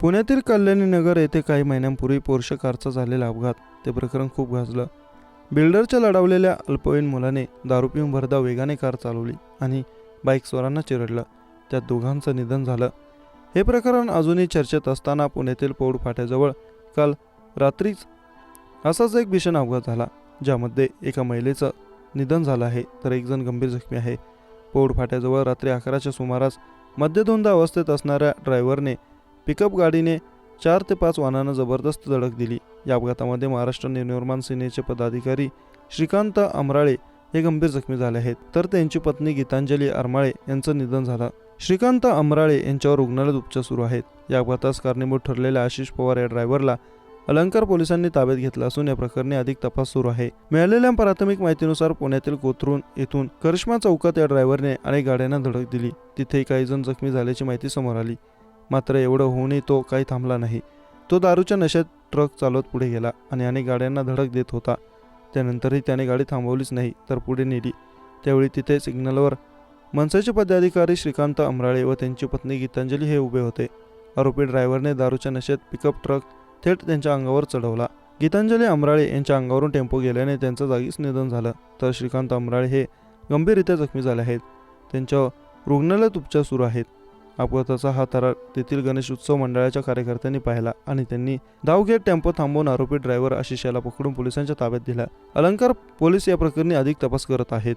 पुण्यातील कल्याणी नगर येथे काही महिन्यांपूर्वी पोर्शे कारचा झालेला अपघात, ते प्रकरण खूप गाजलं. बिल्डरच्या लढावलेल्या अल्पवयीन मुलाने दारू पिऊन भरधाव वेगाने कार चालवली आणि बाईक स्वारांना चिरडलं. त्यात दोघांचं निधन झालं. हे प्रकरण अजूनही चर्चेत असताना पुण्यातील पौड फाट्याजवळ काल रात्रीच असाच एक भीषण अपघात झाला, ज्यामध्ये एका महिलेचं निधन झालं आहे तर एक जण गंभीर जखमी आहे. पौड फाट्याजवळ रात्री 11च्या सुमारास मद्यधुंद अवस्थेत असणाऱ्या ड्रायव्हरने पिकअप गाडीने 4 ते 5 वाहनांना जबरदस्त धडक दिली. या अपघातामध्ये महाराष्ट्र नवनिर्माण सेनेचे पदाधिकारी श्रीकांत अमराळे हे गंभीर जखमी झाले आहेत, तर त्यांची पत्नी गीतांजली अरमाळे यांचं निधन झालं. श्रीकांत अमराळे यांच्यावर रुग्णालयात उपचार सुरू आहेत. या अपघातास कारणीभूत ठरलेल्या आशिष पवार या ड्रायव्हरला अलंकार पोलिसांनी ताब्यात घेतलं असून या प्रकरणी अधिक तपास सुरू आहे. मिळालेल्या प्राथमिक माहितीनुसार पुण्यातील कोथरूड येथून करिश्मा चौकात या ड्रायव्हरने अनेक गाड्यांना धडक दिली. तिथेही काही जण जखमी झाल्याची माहिती समोर आली. मात्र एवढं होऊनही तो काही थांबला नाही. तो दारूच्या नशेत ट्रक चालवत पुढे गेला आणि अनेक गाड्यांना धडक देत होता. त्यानंतरही त्याने गाडी थांबवलीच नाही तर पुढे नेली. त्यावेळी तिथे सिग्नलवर मनसेचे पदाधिकारी श्रीकांत अमराळे व त्यांची पत्नी गीतांजली हे उभे होते. आरोपी ड्रायव्हरने दारूच्या नशेत पिकअप ट्रक थेट त्यांच्या अंगावर चढवला. गीतांजली अमराळे यांच्या अंगावरून टेम्पो गेल्याने त्यांचं जागीच निधन झालं, तर श्रीकांत अमराळे हे गंभीररित्या जखमी झाले आहेत. त्यांच्यावर रुग्णालयात उपचार सुरू आहेत. अपघाताचा हा थरार तेथील गणेश उत्सव मंडळाच्या कार्यकर्त्यांनी पाहिला आणि त्यांनी धाव घेत टेम्पो थांबवून आरोपी ड्रायव्हर आशिष याला पकडून पोलिसांच्या ताब्यात दिला. अलंकार पोलीस या प्रकरणी अधिक तपास करत आहेत.